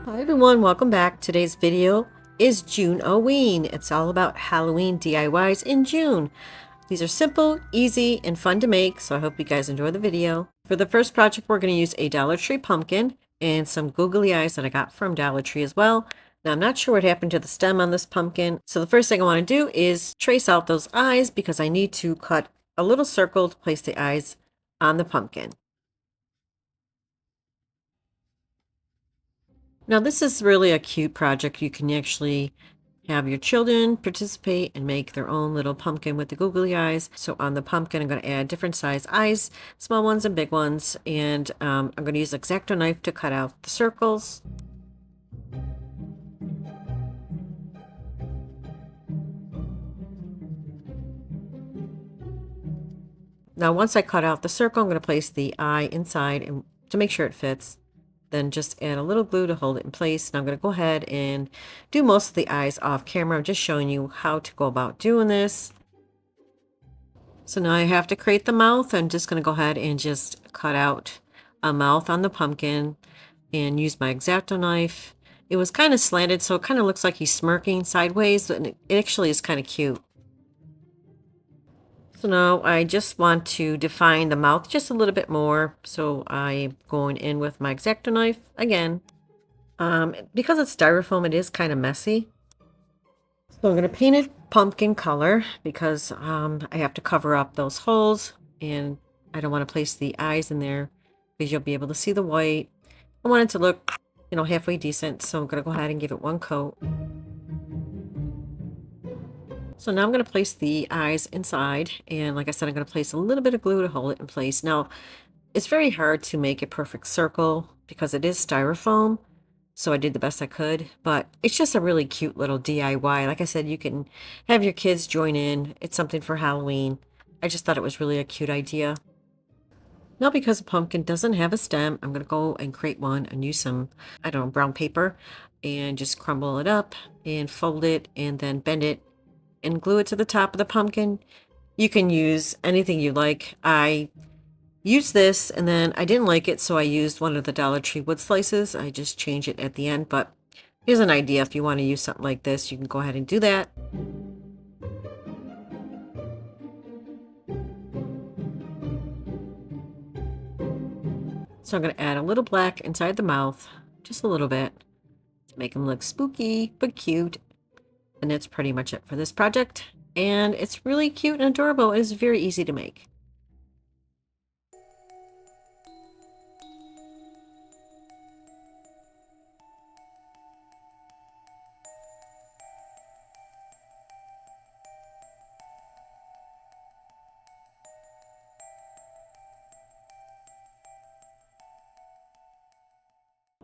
Hi everyone, welcome back. Today's video is June-O-Ween. It's all about Halloween DIYs in June. These are simple, easy, and fun to make, so I hope you guys enjoy the video. For the first project, we're going to use a Dollar Tree pumpkin and some googly eyes that I got from Dollar Tree as well. Now, I'm not sure what happened to the stem on this pumpkin, so the first thing I want to do is trace out those eyes because I need to cut a little circle to place the eyes on the pumpkin. Now, this is really a cute project. You can actually have your children participate and make their own little pumpkin with the googly eyes. So on the pumpkin, I'm going to add different size eyes, small ones and big ones. And I'm going to use an X-Acto knife to cut out the circles. Now, once I cut out the circle, I'm going to place the eye inside and to make sure it fits. Then just add a little glue to hold it in place. Now I'm going to go ahead and do most of the eyes off camera. I'm just showing you how to go about doing this. So now I have to create the mouth. I'm just going to go ahead and just cut out a mouth on the pumpkin and use my X-Acto knife. It was kind of slanted, so it kind of looks like he's smirking sideways, and it actually is kind of cute. So now I just want to define the mouth just a little bit more. So I'm going in with my X-Acto knife again. Because it's styrofoam, it is kind of messy. So I'm going to paint it pumpkin color because I have to cover up those holes and I don't want to place the eyes in there because you'll be able to see the white. I want it to look, halfway decent. So I'm going to go ahead and give it one coat. So now I'm going to place the eyes inside, and like I said, I'm going to place a little bit of glue to hold it in place. Now, it's very hard to make a perfect circle because it is styrofoam, so I did the best I could, but it's just a really cute little DIY. Like I said, you can have your kids join in. It's something for Halloween. I just thought it was really a cute idea. Now, because the pumpkin doesn't have a stem, I'm going to go and create one and use some, I don't know, brown paper and just crumble it up and fold it and then bend it and glue it to the top of the pumpkin. You can use anything you like. I used this and then I didn't like it, so I used one of the Dollar Tree wood slices. I just changed it at the end, but here's an idea. If you want to use something like this, you can go ahead and do that. So I'm going to add a little black inside the mouth, just a little bit, to make him look spooky but cute. And that's pretty much it for this project. And it's really cute and adorable. It's very easy to make.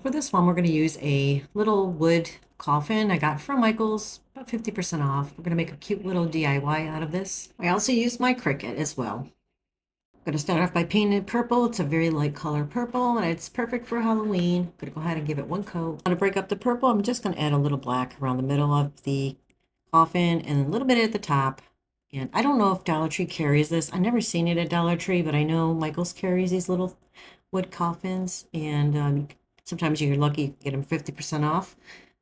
For this one, we're going to use a little wood coffin I got from Michael's, about 50% off. We're going to make a cute little DIY out of this. I also used my Cricut as well. I'm going to start off by painting it purple. It's a very light color purple, and it's perfect for Halloween. I'm going to go ahead and give it one coat. To break up the purple, I'm just going to add a little black around the middle of the coffin and a little bit at the top. And I don't know if Dollar Tree carries this. I've never seen it at Dollar Tree, but I know Michael's carries these little wood coffins, and sometimes you're lucky you get them 50% off.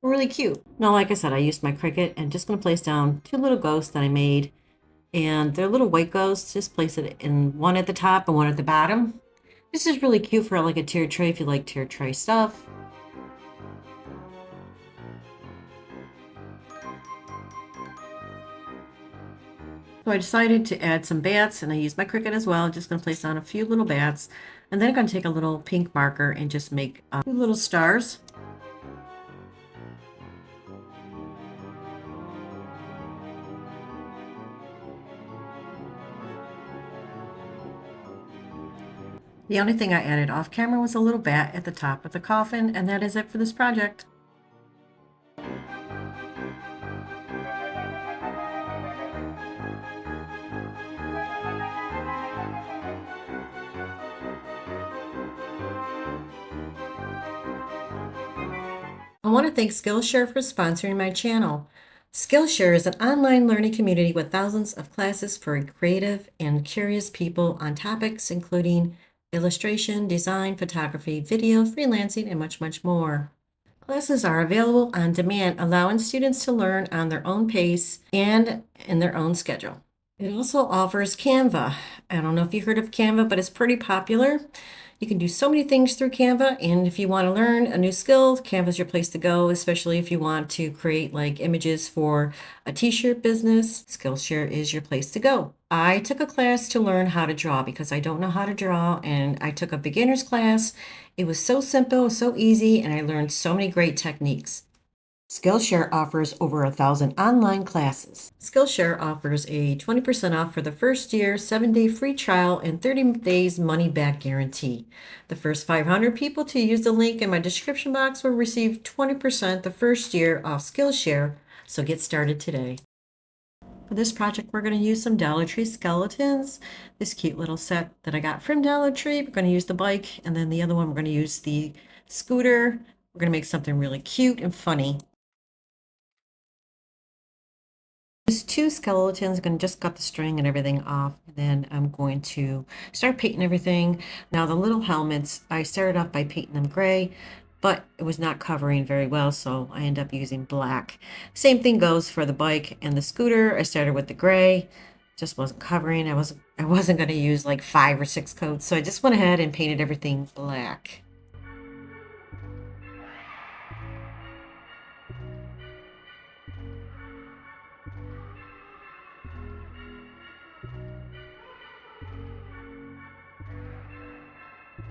They're really cute. Now, like I said, I used my Cricut and just going to place down two little ghosts that I made. And they're little white ghosts. Just place it in one at the top and one at the bottom. This is really cute for like a tiered tray if you like tiered tray stuff. So I decided to add some bats, and I used my Cricut as well. Just going to place down a few little bats. And then I'm going to take a little pink marker and just make two little stars. The only thing I added off camera was a little bat at the top of the coffin, and that is it for this project. I want to thank Skillshare for sponsoring my channel. Skillshare is an online learning community with thousands of classes for creative and curious people on topics including illustration, design, photography, video, freelancing, and much, much more. Classes are available on demand, allowing students to learn on their own pace and in their own schedule. It also offers Canva. I don't know if you heard of Canva, but it's pretty popular. You can do so many things through Canva, and if you want to learn a new skill, Canva is your place to go, especially if you want to create like images for a t-shirt business. Skillshare is your place to go. I took a class to learn how to draw because I don't know how to draw, and I took a beginner's class. It was so simple, so easy, and I learned so many great techniques. Skillshare offers over 1,000 online classes. Skillshare offers a 20% off for the first year, 7-day free trial, and 30 days money back guarantee. The first 500 people to use the link in my description box will receive 20% the first year off Skillshare, so get started today. For this project, we're going to use some Dollar Tree skeletons. This cute little set that I got from Dollar Tree. We're going to use the bike, and then the other one, we're going to use the scooter. We're going to make something really cute and funny. There's two skeletons. I'm going to just cut the string and everything off. And then I'm going to start painting everything. Now the little helmets, I started off by painting them gray, but it was not covering very well, so I ended up using black. Same thing goes for the bike and the scooter. I started with the gray, just wasn't covering. I wasn't going to use like 5 or 6 coats, so I just went ahead and painted everything black.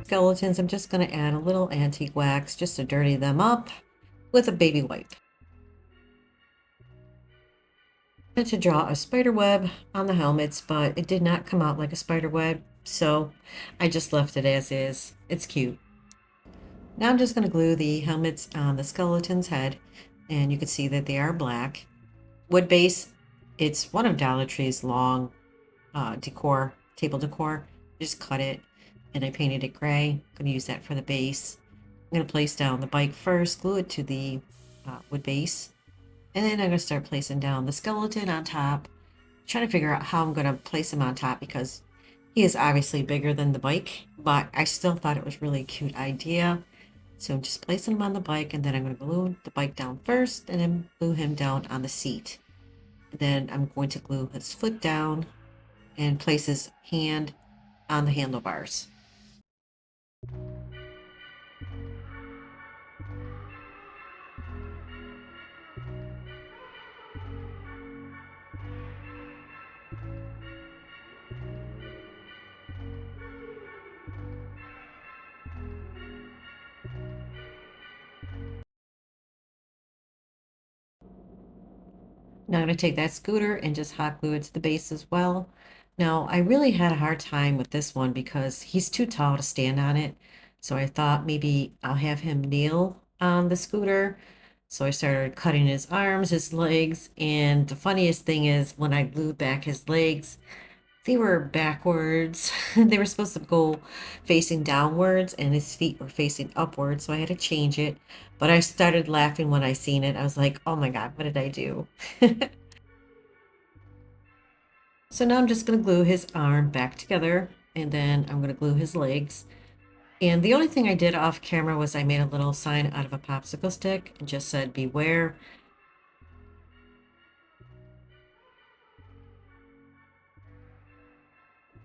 Skeletons, I'm just going to add a little antique wax just to dirty them up with a baby wipe. I had to draw a spider web on the helmets, but it did not come out like a spider web, so I just left it as is. It's cute. Now I'm just going to glue the helmets on the skeleton's head, and you can see that they are black. Wood base, it's one of Dollar Tree's long table decor. Just cut it, and I painted it gray. I'm going to use that for the base. I'm going to place down the bike first, glue it to the wood base, and then I'm going to start placing down the skeleton on top. Trying to figure out how I'm going to place him on top because he is obviously bigger than the bike, but I still thought it was really a cute idea. So I'm just placing him on the bike, and then I'm going to glue the bike down first and then glue him down on the seat. Then I'm going to glue his foot down and place his hand on the handlebars. Now I'm going to take that scooter and just hot glue it to the base as well. Now, I really had a hard time with this one because he's too tall to stand on it. So I thought maybe I'll have him kneel on the scooter. So I started cutting his arms, his legs, and the funniest thing is when I glued back his legs, they were backwards. They were supposed to go facing downwards and his feet were facing upwards, so I had to change it. But I started laughing when I seen it. I was like, oh my God, what did I do? So now I'm just going to glue his arm back together, and then I'm going to glue his legs. And the only thing I did off camera was I made a little sign out of a popsicle stick and just said, beware.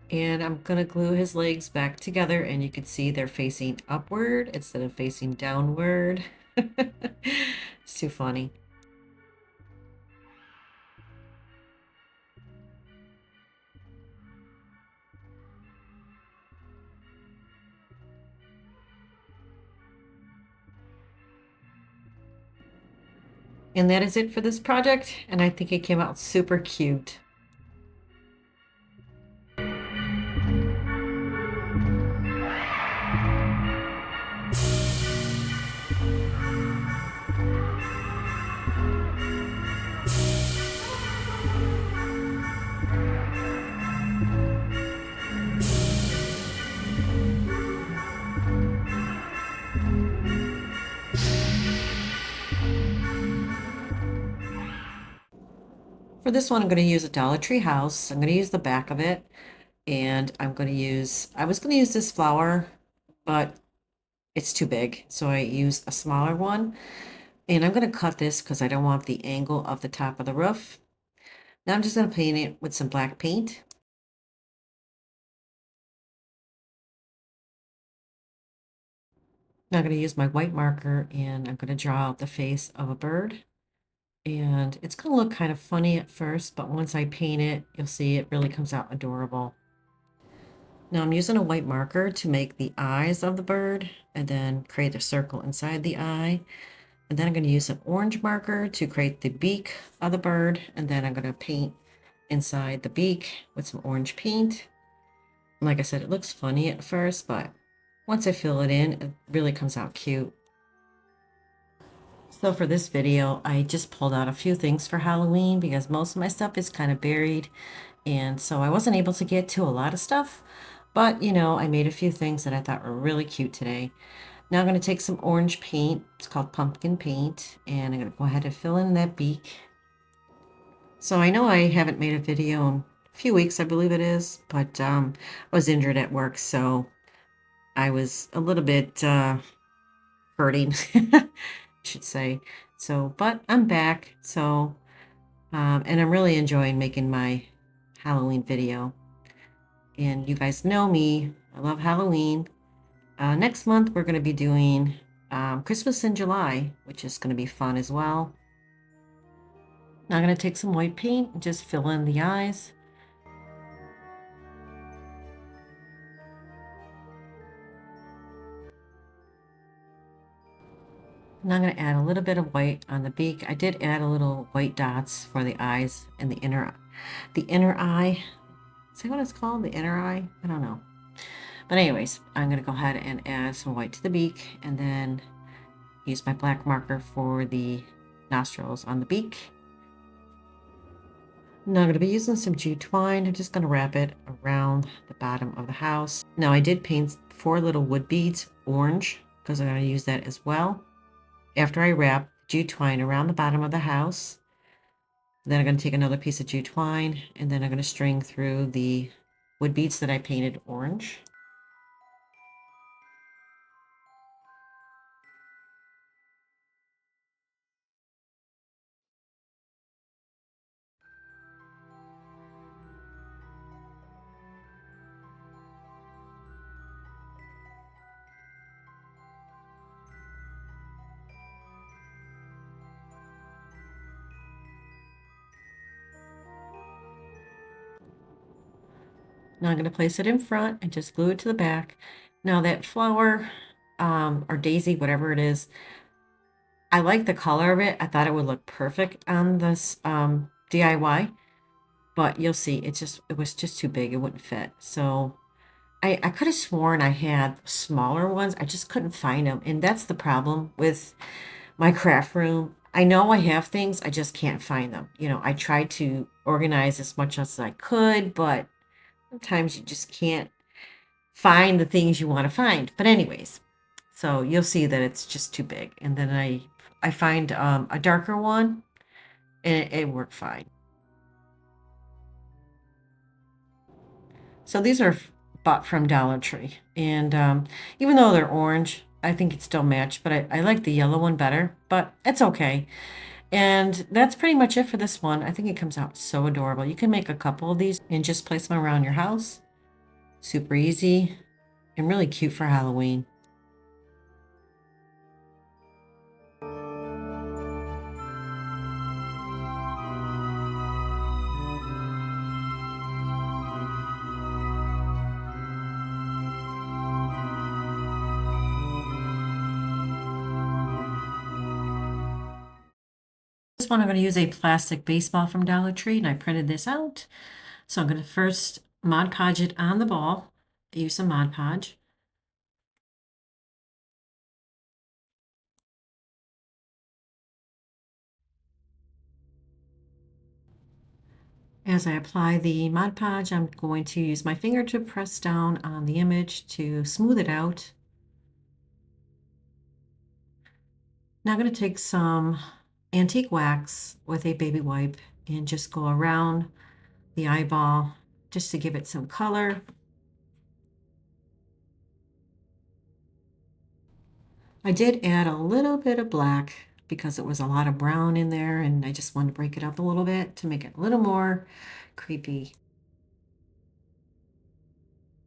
And I'm going to glue his legs back together, and you can see they're facing upward instead of facing downward. It's too funny. And that is it for this project, and I think it came out super cute. For this one, I'm going to use a Dollar Tree house. I'm going to use the back of it, and I was going to use this flower, but it's too big, so I use a smaller one. And I'm going to cut this because I don't want the angle of the top of the roof. Now I'm just going to paint it with some black paint. Now I'm going to use my white marker and I'm going to draw out the face of a bird. And it's going to look kind of funny at first, but once I paint it, you'll see it really comes out adorable. Now I'm using a white marker to make the eyes of the bird and then create a circle inside the eye. And then I'm going to use an orange marker to create the beak of the bird. And then I'm going to paint inside the beak with some orange paint. And like I said, it looks funny at first, but once I fill it in, it really comes out cute. So for this video, I just pulled out a few things for Halloween because most of my stuff is kind of buried. And so I wasn't able to get to a lot of stuff. But, you know, I made a few things that I thought were really cute today. Now I'm going to take some orange paint. It's called pumpkin paint. And I'm going to go ahead and fill in that beak. So I know I haven't made a video in a few weeks, I believe it is. But I was injured at work, so I was a little bit hurting, I should say. So, but I'm back. So, and I'm really enjoying making my Halloween video. And you guys know me. I love Halloween. Next month, we're going to be doing Christmas in July, which is going to be fun as well. Now I'm going to take some white paint and just fill in the eyes. Now I'm going to add a little bit of white on the beak. I did add a little white dots for the eyes and the inner eye. Is that what it's called? The inner eye? I don't know. But anyways, I'm going to go ahead and add some white to the beak and then use my black marker for the nostrils on the beak. Now I'm going to be using some jute twine. I'm just going to wrap it around the bottom of the house. Now I did paint 4 little wood beads orange because I'm going to use that as well. After I wrap jute twine around the bottom of the house, then I'm going to take another piece of jute twine and then I'm going to string through the wood beads that I painted orange. Now I'm going to place it in front and just glue it to the back. Now that flower or daisy, whatever it is, I like the color of it. I thought it would look perfect on this DIY, but you'll see it was just too big. It wouldn't fit. So I could have sworn I had smaller ones. I just couldn't find them. And that's the problem with my craft room. I know I have things, I just can't find them. You know, I tried to organize as much as I could, but sometimes you just can't find the things you want to find. But anyways, so you'll see that it's just too big. And then I find a darker one and it worked fine. So these are bought from Dollar Tree. And even though they're orange, I think it still matched, but I like the yellow one better, but it's okay. And that's pretty much it for this one. I think it comes out so adorable. You can make a couple of these and just place them around your house. Super easy and really cute for Halloween. This one I'm going to use a plastic baseball from Dollar Tree, and I printed this out. So I'm going to first Mod Podge it on the ball. Use some Mod Podge. As I apply the Mod Podge, I'm going to use my finger to press down on the image to smooth it out. Now I'm going to take some antique wax with a baby wipe and just go around the eyeball just to give it some color. I did add a little bit of black because it was a lot of brown in there, and I just wanted to break it up a little bit to make it a little more creepy.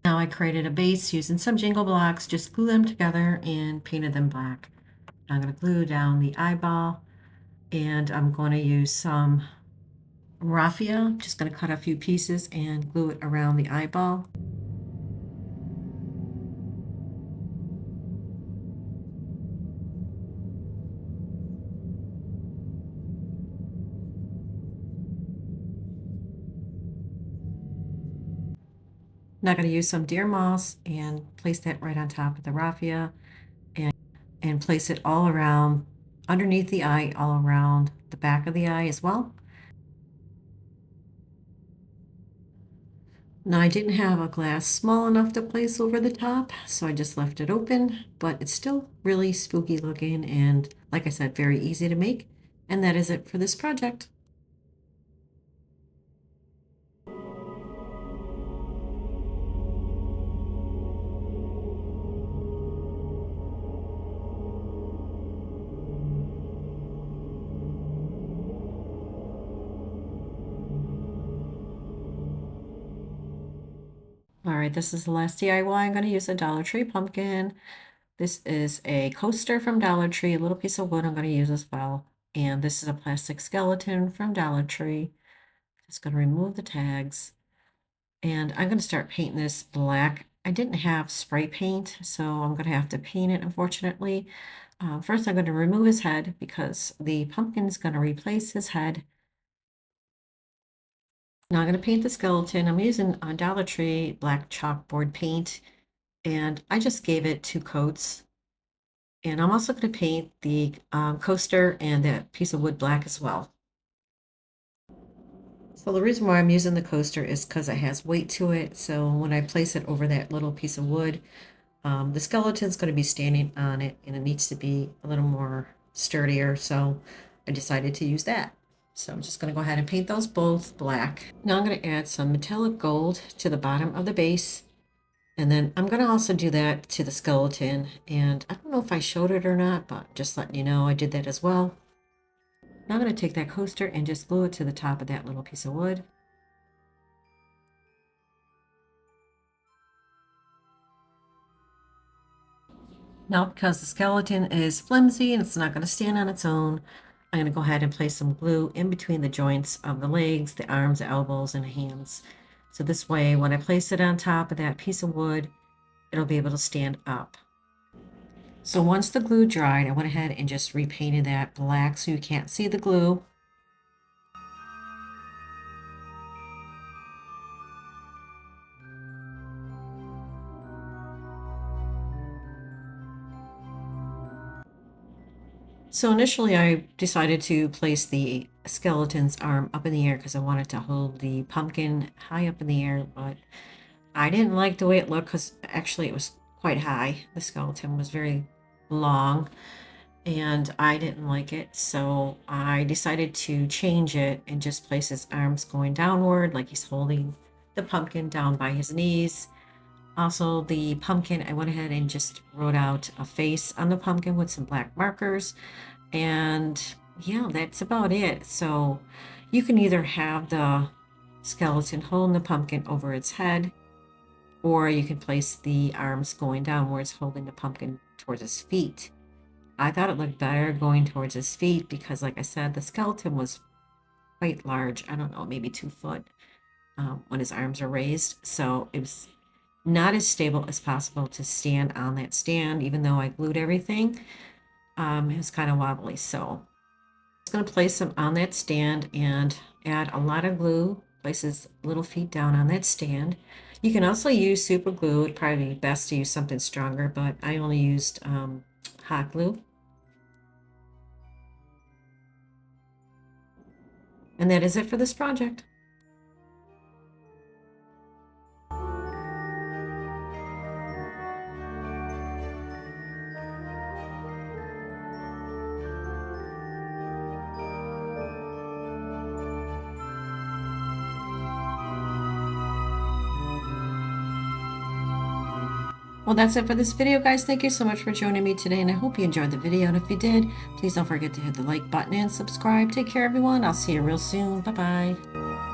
Now I created a base using some jingle blocks, just glue them together and painted them black. I'm going to glue down the eyeball, and I'm going to use some raffia. Just going to cut a few pieces and glue it around the eyeball. Now I'm going to use some deer moss and place that right on top of the raffia, and place it all around, underneath the eye, all around the back of the eye as well. Now I didn't have a glass small enough to place over the top, so I just left it open, but it's still really spooky looking and, like I said, very easy to make. And that is it for this project. All right, this is the last DIY. I'm going to use a Dollar Tree pumpkin. This is a coaster from Dollar Tree, a little piece of wood I'm going to use as well. And this is a plastic skeleton from Dollar Tree. Just going to remove the tags. And I'm going to start painting this black. I didn't have spray paint, so I'm going to have to paint it, unfortunately. First, I'm going to remove his head because the pumpkin is going to replace his head. Now I'm going to paint the skeleton. I'm using a Dollar Tree black chalkboard paint, and I just gave it 2 coats. And I'm also going to paint the coaster and that piece of wood black as well. So the reason why I'm using the coaster is because it has weight to it. So when I place it over that little piece of wood, the skeleton's going to be standing on it, and it needs to be a little more sturdier. So I decided to use that. So I'm just going to go ahead and paint those both black. Now I'm going to add some metallic gold to the bottom of the base. And then I'm going to also do that to the skeleton. And I don't know if I showed it or not, but just letting you know I did that as well. Now I'm going to take that coaster and just glue it to the top of that little piece of wood. Now, because the skeleton is flimsy and it's not going to stand on its own, I'm going to go ahead and place some glue in between the joints of the legs, the arms, the elbows, and the hands. So this way, when I place it on top of that piece of wood, it'll be able to stand up. So once the glue dried, I went ahead and just repainted that black so you can't see the glue. So initially I decided to place the skeleton's arm up in the air because I wanted to hold the pumpkin high up in the air, but I didn't like the way it looked because actually it was quite high. The skeleton was very long and I didn't like it. So I decided to change it and just place his arms going downward like he's holding the pumpkin down by his knees. Also, the pumpkin, I went ahead and just wrote out a face on the pumpkin with some black markers. And yeah, that's about it. So you can either have the skeleton holding the pumpkin over its head, or you can place the arms going downwards, holding the pumpkin towards his feet. I thought it looked better going towards his feet because, like I said, the skeleton was quite large. I don't know, maybe 2 foot when his arms are raised. So it was not as stable as possible to stand on that stand, even though I glued everything. It was kind of wobbly. So I'm just going to place him on that stand and add a lot of glue. Place his little feet down on that stand. You can also use super glue. It'd probably be best to use something stronger, but I only used hot glue. And that is it for this project. Well, that's it for this video, guys. Thank you so much for joining me today, and I hope you enjoyed the video. And if you did, please don't forget to hit the like button and subscribe. Take care, everyone. I'll see you real soon. Bye-bye.